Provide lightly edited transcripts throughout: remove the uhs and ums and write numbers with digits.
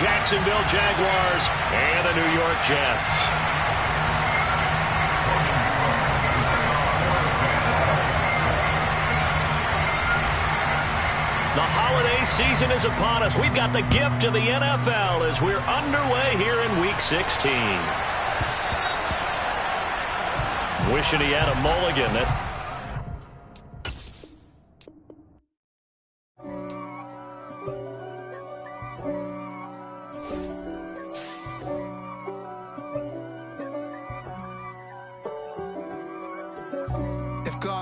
Jacksonville Jaguars and the New York Jets. The holiday season is upon us. We've got the gift of the NFL as we're underway here in Week 16. Wishing he had a mulligan. That's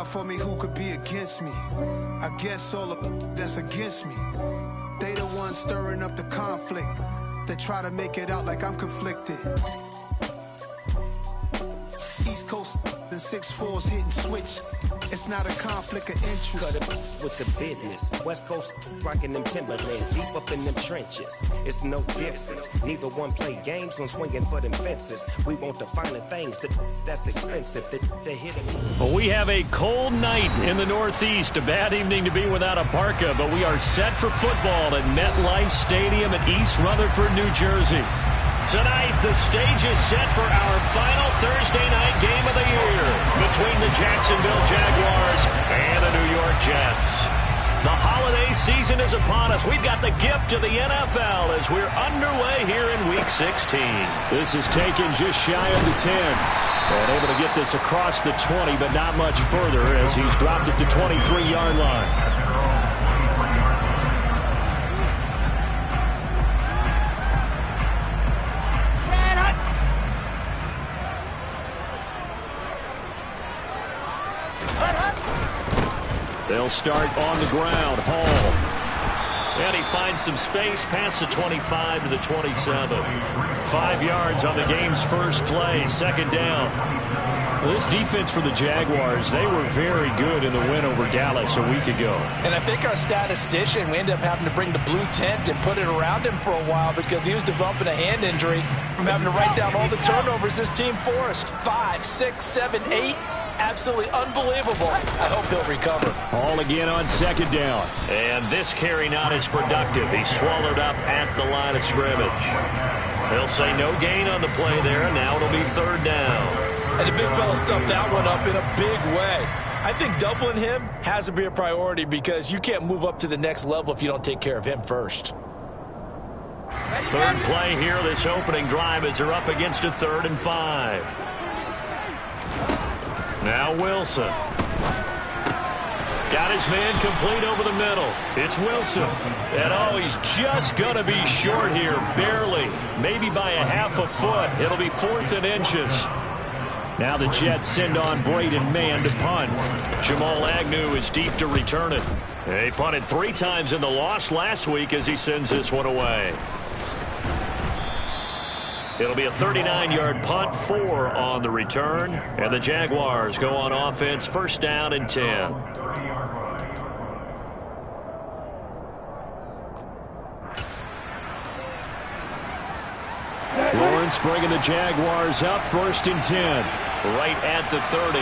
for me, who could be against me? I guess all of that's against me. They the ones stirring up the conflict. They try to make it out like I'm conflicted. East Coast and 6'4's hitting switch. It's not a conflict of interest. Cut it with the business. West Coast rocking them Timberlands, deep up in them trenches. It's no difference. Neither one play games when swinging for them fences. We want the finer things that's expensive. They hit it. Well, we have a cold night in the Northeast. A bad evening to be without a parka, but we are set for football at MetLife Stadium in East Rutherford, New Jersey. Tonight, the stage is set for our final Thursday night game of the year between the Jacksonville Jaguars and the New York Jets. The holiday season is upon us. We've got the gift of the NFL as we're underway here in Week 16. This is taken just shy of the 10. And able to get this across the 20, but not much further as he's dropped it to 23-yard line. They'll start on the ground. Hall. And he finds some space past the 25 to the 27. 5 yards on the game's first play. Second down. Well, this defense for the Jaguars, they were very good in the win over Dallas a week ago. And I think our statistician, we ended up having to bring the blue tent and put it around him for a while because he was developing a hand injury from having to write down all the turnovers this team forced. 5, 6, 7, 8. Absolutely unbelievable. I hope he'll recover. All again on second down. And this carry not as productive. He's swallowed up at the line of scrimmage. They'll say no gain on the play there, and now it'll be third down. And the big fella stuffed that one up in a big way. I think doubling him has to be a priority because you can't move up to the next level if you don't take care of him first. Third play here, this opening drive as they're up against a 3rd and 5. Now Wilson. Got his man complete over the middle. It's Wilson. And oh, he's just going to be short here, barely. Maybe by a half a foot. It'll be 4th and inches. Now the Jets send on Braden Mann to punt. Jamal Agnew is deep to return it. They punted 3 times in the loss last week as he sends this one away. It'll be a 39-yard punt, 4 on the return. And the Jaguars go on offense, first down and 10. Lawrence bringing the Jaguars up, 1st and 10. Right at the 30.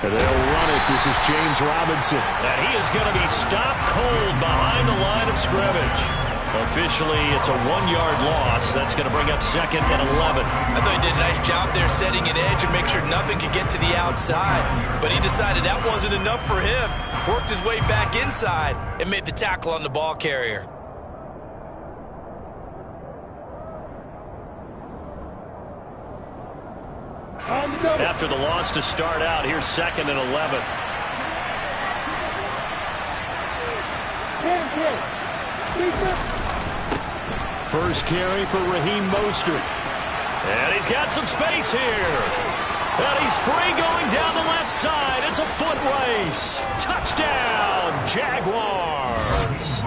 And they'll run it. This is James Robinson. And he is going to be stopped cold behind the line of scrimmage. Officially, it's a 1-yard loss. That's going to bring up 2nd and 11. I thought he did a nice job there setting an edge and make sure nothing could get to the outside. But he decided that wasn't enough for him. Worked his way back inside and made the tackle on the ball carrier. After the loss to start out, here's 2nd and 11. First carry for Raheem Mostert. And he's got some space here. And he's free going down the left side. It's a foot race. Touchdown, Jaguars.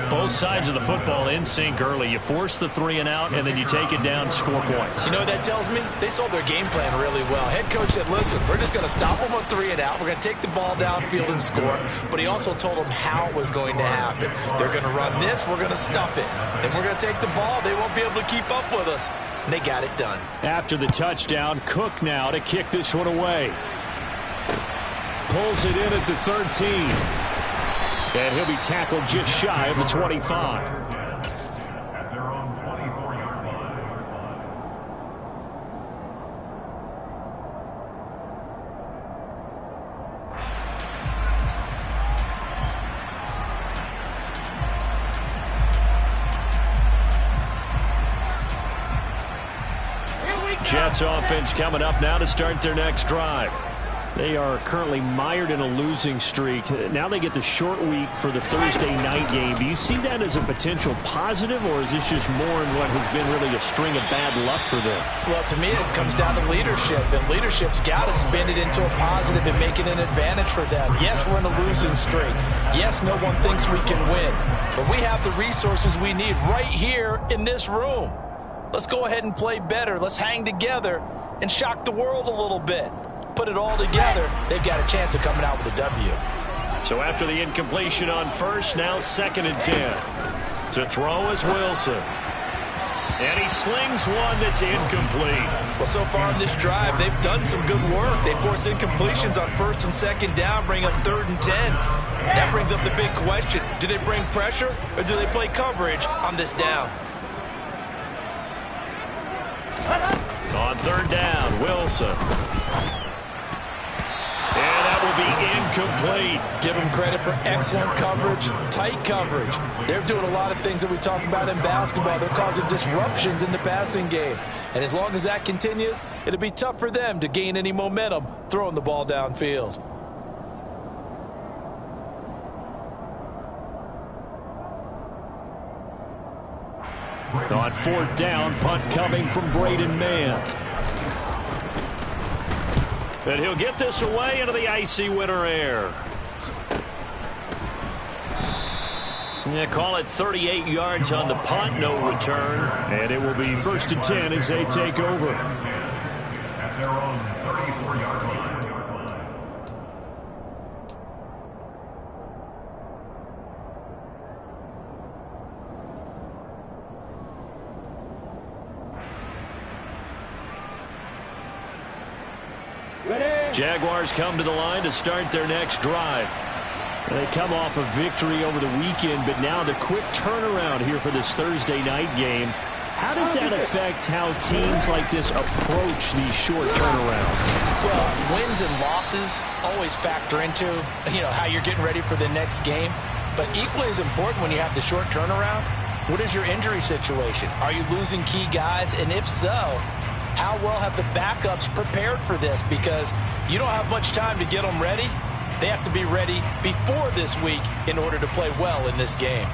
Both both sides of the football in sync early. You force the 3 and out, and then you take it down, score points. You know what that tells me? They sold their game plan really well. Head coach said, listen, we're just going to stop them on 3 and out. We're going to take the ball downfield and score. But he also told them how it was going to happen. They're going to run this. We're going to stuff it. Then we're going to take the ball. They won't be able to keep up with us. And they got it done. After the touchdown, Cook now to kick this one away. Pulls it in at the 13. And he'll be tackled just shy of the 25. Jets offense coming up now to start their next drive. They are currently mired in a losing streak. Now they get the short week for the Thursday night game. Do you see that as a potential positive, or is this just more in what has been really a string of bad luck for them? Well, to me, it comes down to leadership, and leadership's got to spin it into a positive and make it an advantage for them. Yes, we're in a losing streak. Yes, no one thinks we can win, but we have the resources we need right here in this room. Let's go ahead and play better. Let's hang together and shock the world a little bit. Put it all together, they've got a chance of coming out with a W. So after the incompletion on first, now 2nd and 10. To throw is Wilson. And he slings one that's incomplete. Well, so far in this drive, they've done some good work. They force incompletions on 1st and 2nd down, bring up 3rd and 10. That brings up the big question. Do they bring pressure, or do they play coverage on this down? On 3rd down, Wilson. And that will be incomplete. Give them credit for excellent coverage, tight coverage. They're doing a lot of things that we talk about in basketball. They're causing disruptions in the passing game. And as long as that continues, it'll be tough for them to gain any momentum throwing the ball downfield. On 4th down, punt coming from Braden Mann. And he'll get this away into the icy winter air. Yeah, call it 38 yards on the punt, no return. And it will be 1st and 10 as they take over. At their own 34-yard line. Jaguars come to the line to start their next drive. They come off a victory over the weekend, but now the quick turnaround here for this Thursday night game. How does that affect how teams like this approach these short turnarounds? Well, wins and losses always factor into, how you're getting ready for the next game. But equally as important when you have the short turnaround, what is your injury situation? Are you losing key guys? And if so, how well have the backups prepared for this? Because you don't have much time to get them ready. They have to be ready before this week in order to play well in this game.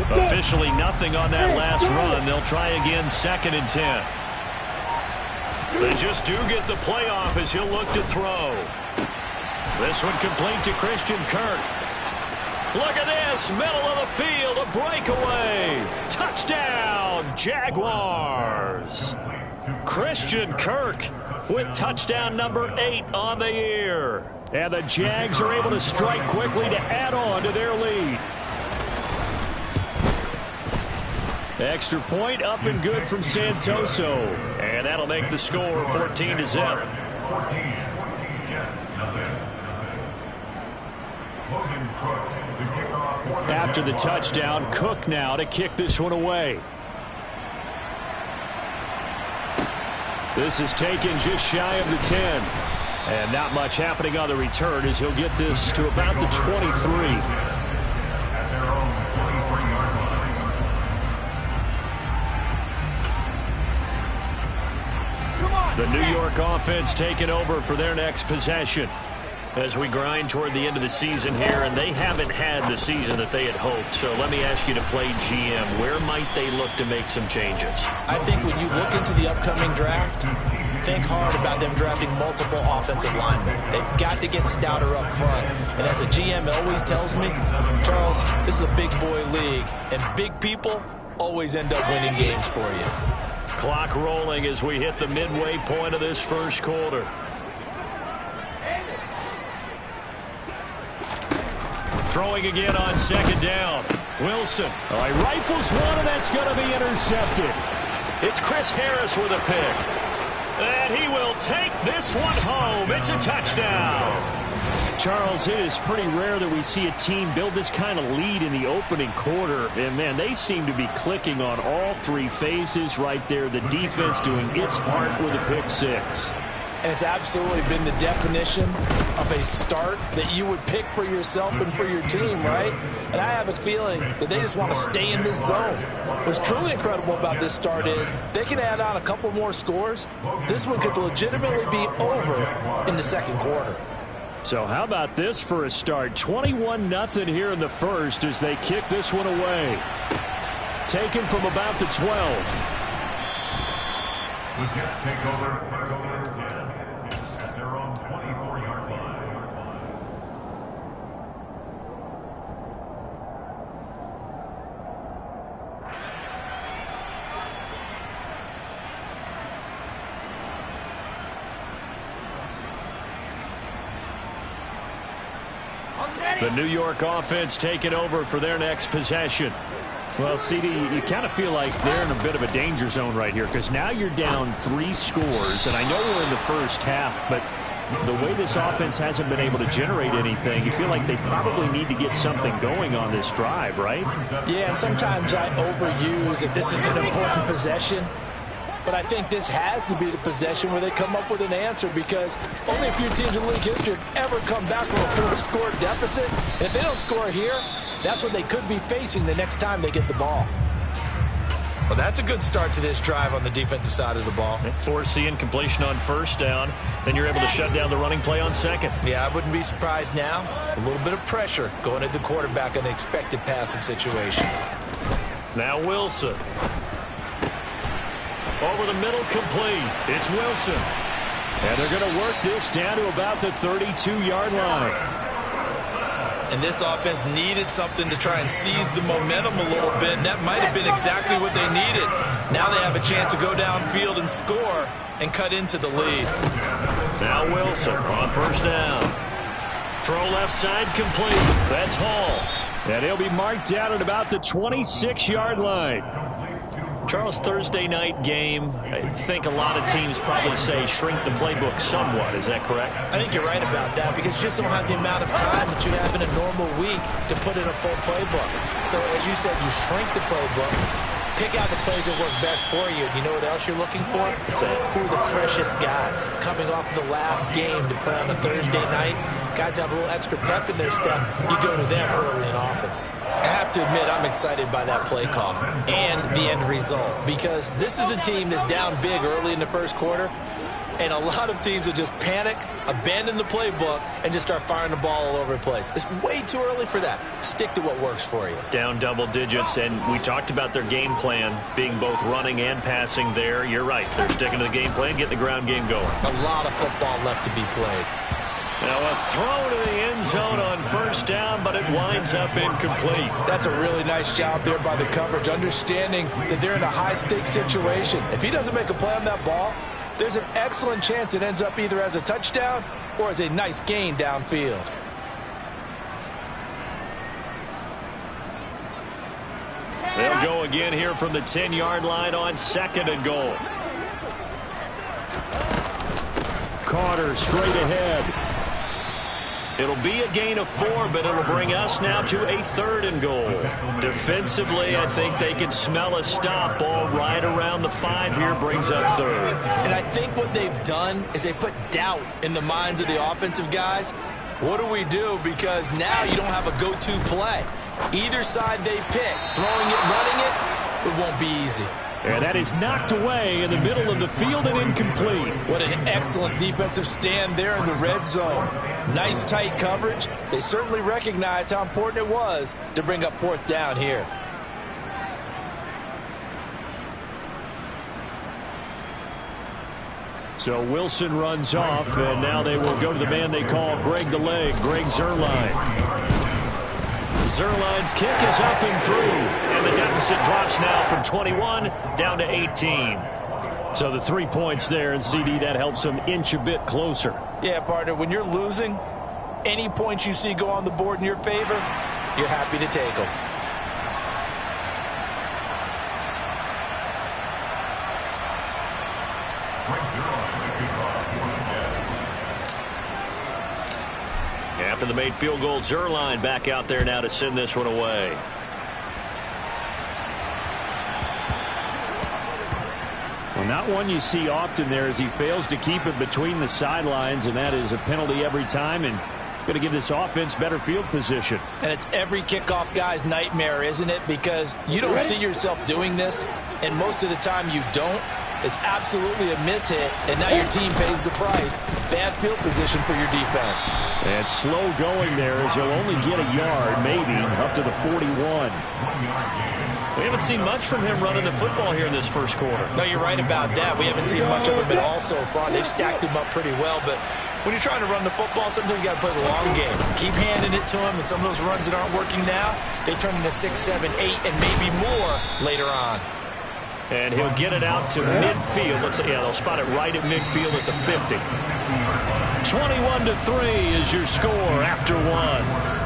Officially nothing on that last run. They'll try again 2nd and 10. They just do get the playoff as he'll look to throw. This one complete to Christian Kirk. Look at this, middle of the field, a breakaway. Touchdown, Jaguars. Christian Kirk with touchdown number 8 on the year. And the Jags are able to strike quickly to add on to their lead. Extra point up and good from Santoso. And that'll make the score 14-0. After the touchdown, Cook now to kick this one away. This is taken just shy of the 10. And not much happening on the return as he'll get this to about the 23. The New York offense taking over for their next possession as we grind toward the end of the season here, and they haven't had the season that they had hoped. So let me ask you to play GM. Where might they look to make some changes? I think when you look into the upcoming draft, think hard about them drafting multiple offensive linemen. They've got to get stouter up front. And as a GM, it always tells me, Charles, this is a big boy league, and big people always end up winning games for you. Clock rolling as we hit the midway point of this first quarter. Throwing again on second down. Wilson. Oh, he rifles one, and that's going to be intercepted. It's Chris Harris with a pick. And he will take this one home. It's a touchdown. Charles, it is pretty rare that we see a team build this kind of lead in the opening quarter. And, man, they seem to be clicking on all three phases right there. The defense doing its part with a pick six. And it's absolutely been the definition of a start that you would pick for yourself and for your team, right? And I have a feeling that they just want to stay in this zone. What's truly incredible about this start is they can add on a couple more scores. This one could legitimately be over in the second quarter. So how about this for a start? 21-0 here in the first as they kick this one away. Taken from about the 12. The Jets take over first and 10 at their own 24-yard line. The New York offense taking over for their next possession. Well, CD, you kind of feel like they're in a bit of a danger zone right here because now you're down 3 scores, and I know we're in the first half, but the way this offense hasn't been able to generate anything, you feel like they probably need to get something going on this drive, right? Yeah, and sometimes I overuse that this is an important possession, but I think this has to be the possession where they come up with an answer because only a few teams in league history have ever come back from a 4-score deficit. And if they don't score here, that's what they could be facing the next time they get the ball. Well, that's a good start to this drive on the defensive side of the ball. Forcing completion on first down. Then you're able to shut down the running play on second. Yeah, I wouldn't be surprised now. A little bit of pressure going at the quarterback in an expected passing situation. Now Wilson. Over the middle, complete. It's Wilson. And they're going to work this down to about the 32-yard line. And this offense needed something to try and seize the momentum a little bit, and that might have been exactly what they needed. Now they have a chance to go downfield and score and cut into the lead. Now Wilson on first down. Throw left side, complete. That's Hall. And he'll be marked down at about the 26-yard line. Charles, Thursday night game, I think a lot of teams probably say shrink the playbook somewhat. Is that correct? I think you're right about that because you just don't have the amount of time that you have in a normal week to put in a full playbook. So as you said, you shrink the playbook, pick out the plays that work best for you. You know what else you're looking for? Who are the freshest guys coming off the last game to play on a Thursday night? Guys have a little extra pep in their step. You go to them early and often. I have to admit, I'm excited by that play call and the end result because this is a team that's down big early in the first quarter, and a lot of teams will just panic, abandon the playbook, and just start firing the ball all over the place. It's way too early for that. Stick to what works for you. Down double digits, and we talked about their game plan being both running and passing there. You're right. They're sticking to the game plan, getting the ground game going. A lot of football left to be played. Now a throw to the end zone on first down, but it winds up incomplete. That's a really nice job there by the coverage, understanding that they're in a high-stakes situation. If he doesn't make a play on that ball, there's an excellent chance it ends up either as a touchdown or as a nice gain downfield. They'll go again here from the 10-yard line on second and goal. Carter straight ahead. It'll be a gain of 4, but it'll bring us now to a 3rd and goal. Defensively, I think they can smell a stop. Ball right around the 5 here brings up 3rd. And I think what they've done is they put doubt in the minds of the offensive guys. What do we do? Because now you don't have a go-to play. Either side they pick, throwing it, running it, it won't be easy. And that is knocked away in the middle of the field and incomplete. What an excellent defensive stand there in the red zone. Nice tight coverage. They certainly recognized how important it was to bring up 4th down here. So Wilson runs off, and now they will go to the man they call Greg the Leg, Greg Zuerlein. Zuerlein's kick is up and through, and the deficit drops now from 21 down to 18. So the 3 points there, and CD, that helps them inch a bit closer. Yeah, partner, when you're losing, any points you see go on the board in your favor, you're happy to take them. After the made field goal, Zuerlein back out there now to send this one away. Well, not one you see often there as he fails to keep it between the sidelines, and that is a penalty every time, and going to give this offense better field position. And it's every kickoff guy's nightmare, isn't it? Because you don't see yourself doing this, and most of the time you don't. It's absolutely a mishit, and now your team pays the price. Bad field position for your defense. And slow going there as he'll only get a yard, maybe, up to the 41. We haven't seen much from him running the football here in this first quarter. No, you're right about that. We haven't seen much of him at all so far. They've stacked him up pretty well, but when you're trying to run the football, sometimes you got to play the long game. Keep handing it to him, and some of those runs that aren't working now, they turn into 6, 7, 8, and maybe more later on. And he'll get it out to midfield. They'll spot it right at midfield at the 50. 21-3 is your score after 1.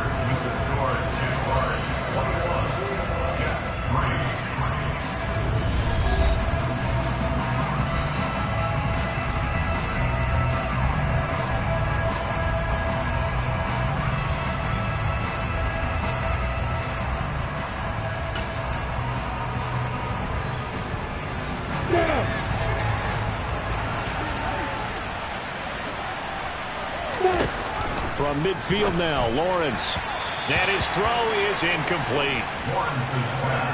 From midfield now, Lawrence. And his throw is incomplete.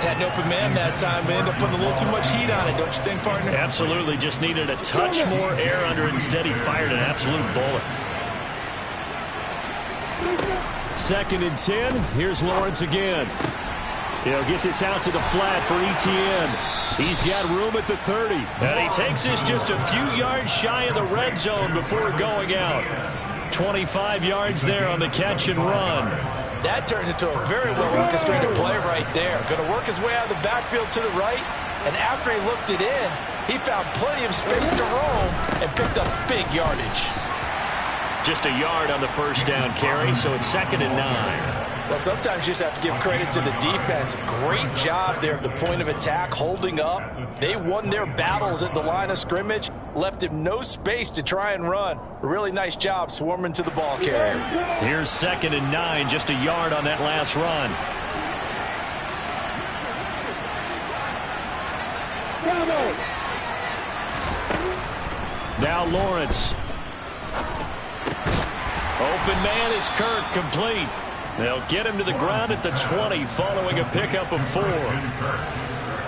Had an open man that time, but ended up putting a little too much heat on it, don't you think, partner? Absolutely. Just needed a touch more air under it. Instead, he fired an absolute bullet. 2nd and 10. Here's Lawrence again. He'll get this out to the flat for Etienne. He's got room at the 30. And he takes this just a few yards shy of the red zone before going out. 25 yards there on the catch and run. That turns into a very well-orchestrated play right there. Going to work his way out of the backfield to the right, and after he looked it in, he found plenty of space to roam and picked up big yardage. Just a yard on the first down carry, so it's 2nd and 9. Well, sometimes you just have to give credit to the defense. Great job there at the point of attack, holding up. They won their battles at the line of scrimmage, left him no space to try and run. A really nice job swarming to the ball carrier. Here's 2nd and 9, just a yard on that last run. Now Lawrence. Open man is Kirk, complete. They'll get him to the ground at the 20 following a pickup of 4.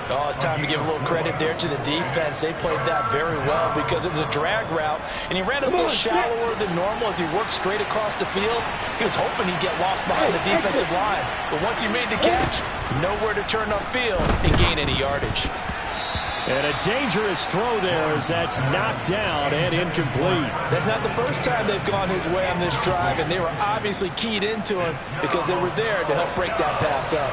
Oh, it's time to give a little credit there to the defense. They played that very well because it was a drag route, and he ran a little shallower than normal as he worked straight across the field. He was hoping he'd get lost behind the defensive line, but once he made the catch, nowhere to turn upfield and gain any yardage. And a dangerous throw there as that's knocked down and incomplete. That's not the first time they've gone his way on this drive, and they were obviously keyed into him because they were there to help break that pass up.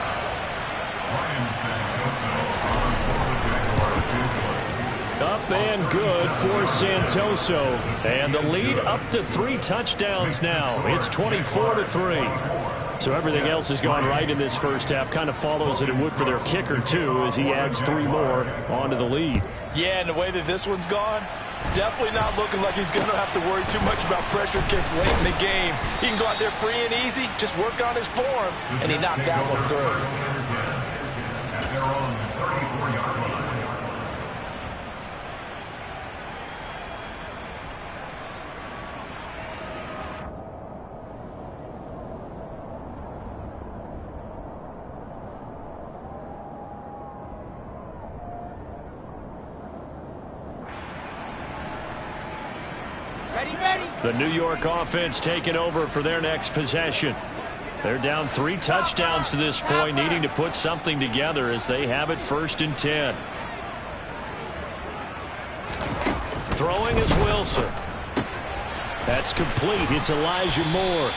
Up and good for Santoso. And the lead up to 3 touchdowns now. It's 24-3. So everything else has gone right in this first half. Kind of follows that it would for their kicker, too, as he adds 3 more onto the lead. Yeah, and the way that this one's gone, definitely not looking like he's going to have to worry too much about pressure kicks late in the game. He can go out there free and easy, just work on his form, and he knocked that one through. The New York offense taking over for their next possession. They're down 3 touchdowns to this point, needing to put something together as they have it 1st and 10. Throwing is Wilson. That's complete. It's Elijah Moore.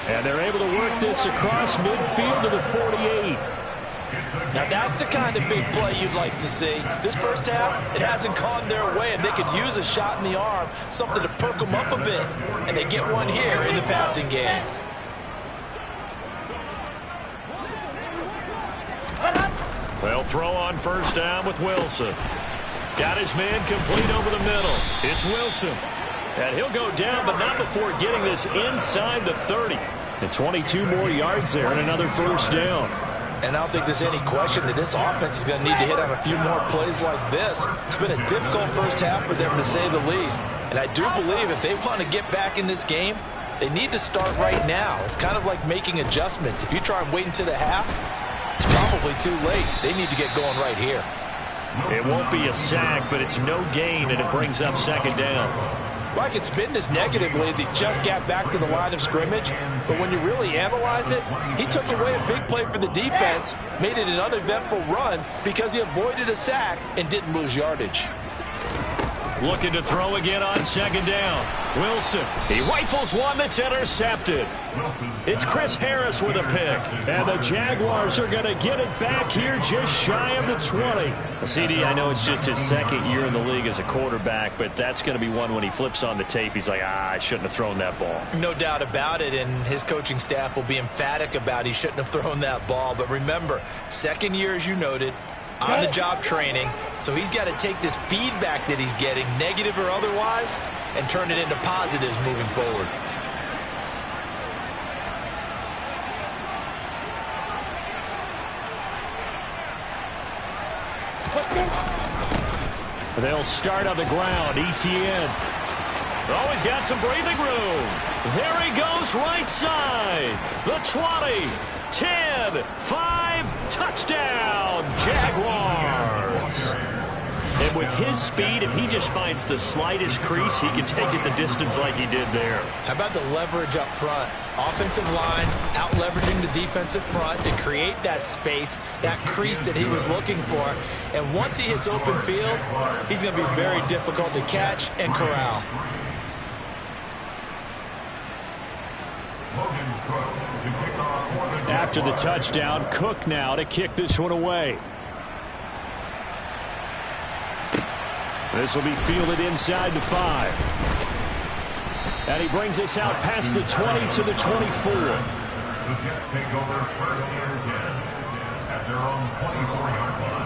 And they're able to work this across midfield to the 48. Now that's the kind of big play you'd like to see. This first half, it hasn't gone their way, and they could use a shot in the arm, something to perk them up a bit. And they get one here in the passing game. Well, throw on 1st down with Wilson. Got his man complete over the middle. It's Wilson. And he'll go down, but not before getting this inside the 30. And 22 more yards there and another 1st down. And I don't think there's any question that this offense is going to need to hit on a few more plays like this. It's been a difficult first half for them, to say the least. And I do believe if they want to get back in this game, they need to start right now. It's kind of like making adjustments. If you try and wait until the half, it's probably too late. They need to get going right here. It won't be a sack, but it's no gain, and it brings up 2nd down. Well, I can spin this negatively as he just got back to the line of scrimmage. But when you really analyze it, he took away a big play for the defense, made it an uneventful run because he avoided a sack and didn't lose yardage. Looking to throw again on 2nd down. Wilson. He rifles one that's intercepted. It's Chris Harris with a pick. And the Jaguars are going to get it back here just shy of the 20. CD, I know it's just his 2nd year in the league as a quarterback, but that's going to be one when he flips on the tape. He's like, I shouldn't have thrown that ball. No doubt about it, and his coaching staff will be emphatic about he shouldn't have thrown that ball. But remember, 2nd year, as you noted, on-the-job training, so he's got to take this feedback that he's getting, negative or otherwise, and turn it into positives moving forward. They'll start on the ground. Etienne. Always got some breathing room. There he goes right side. The 20, 10, 5, touchdown, Jaguars. And with his speed, if he just finds the slightest crease, he can take it the distance like he did there. How about the leverage up front? Offensive line out-leveraging the defensive front to create that space, that crease that he was looking for. And once he hits open field, he's going to be very difficult to catch and corral. After the touchdown, Cook now to kick this one away. This will be fielded inside the 5. And he brings us out past the 20 to the 24. The Jets take over 1st and 10 at their own 24-yard line.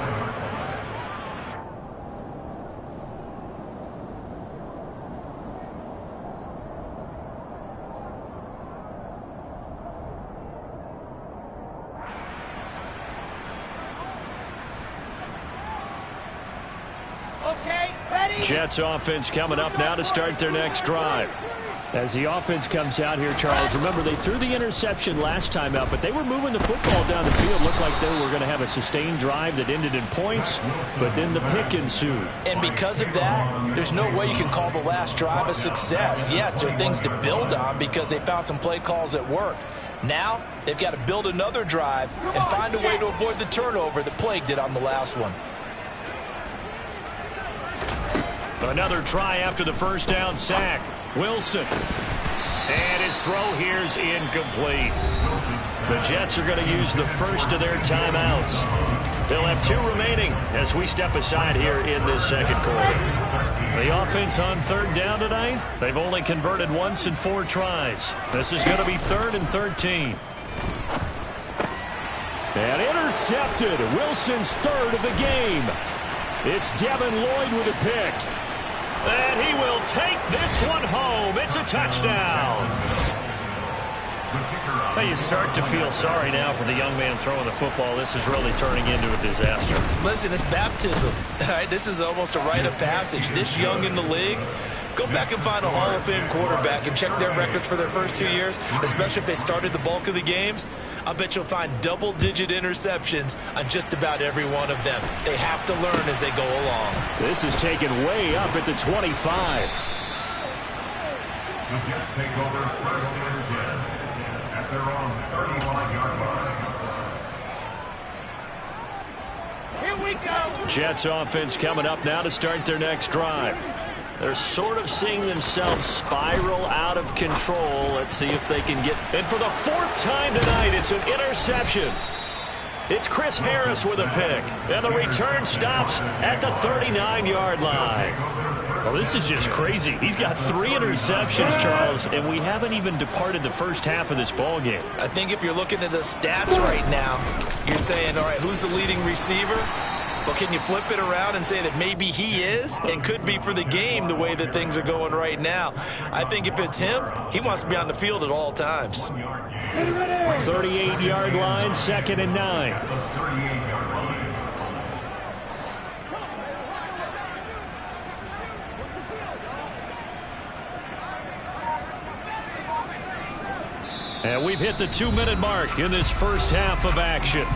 Jets offense coming up now to start their next drive. As the offense comes out here, Charles, remember they threw the interception last time out, but they were moving the football down the field. Looked like they were going to have a sustained drive that ended in points, but then the pick ensued. And because of that, there's no way you can call the last drive a success. Yes, there are things to build on because they found some play calls that work. Now, they've got to build another drive and find a way to avoid the turnover that plagued it on the last one. Another try after the first down sack. Wilson. And his throw here's incomplete. The Jets are going to use the first of their timeouts. They'll have 2 remaining as we step aside here in this second quarter. The offense on 3rd down tonight, they've only converted once in 4 tries. This is going to be 3rd and 13. And intercepted. Wilson's 3rd of the game. It's Devin Lloyd with a pick. And he will take this one home. It's a touchdown. Now you start to feel sorry now for the young man throwing the football. This is really turning into a disaster. Listen, it's baptism. All right, this is almost a rite of passage. This young in the league, go back and find a Hall of Fame quarterback and check their records for their first 2 years, especially if they started the bulk of the games. I bet you'll find double-digit interceptions on just about every one of them. They have to learn as they go along. This is taken way up at the 25. The Jets take over 1st and 10 at their own 35-yard line. Here we go. Jets offense coming up now to start their next drive. They're sort of seeing themselves spiral out of control. Let's see if they can get... And for the 4th time tonight, it's an interception. It's Chris Harris with a pick. And the return stops at the 39-yard line. Well, this is just crazy. He's got 3 interceptions, Charles, and we haven't even departed the first half of this ball game. I think if you're looking at the stats right now, you're saying, all right, who's the leading receiver? Well, can you flip it around and say that maybe he is and could be for the game the way that things are going right now? I think if it's him, he wants to be on the field at all times. 38-yard line, 2nd and 9. And we've hit the 2-minute mark in this first half of action.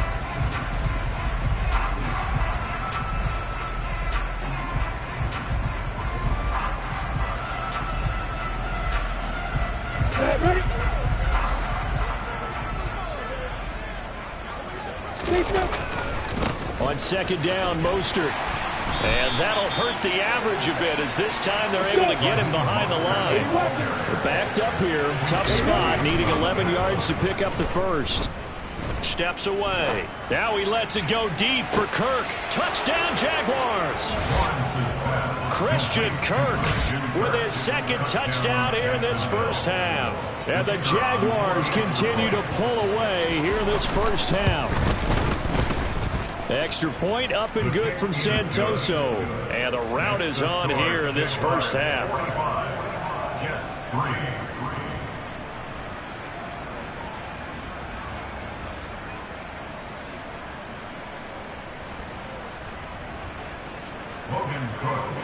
On 2nd down, Mostert. And that'll hurt the average a bit as this time they're able to get him behind the line. They're backed up here. Tough spot, needing 11 yards to pick up the first. Steps away. Now he lets it go deep for Kirk. Touchdown, Jaguars. Christian Kirk with his 2nd touchdown here in this first half. And the Jaguars continue to pull away here in this first half. Extra point up and good from Santoso. And the route is on here in this first half. Jets 3. Logan Cook.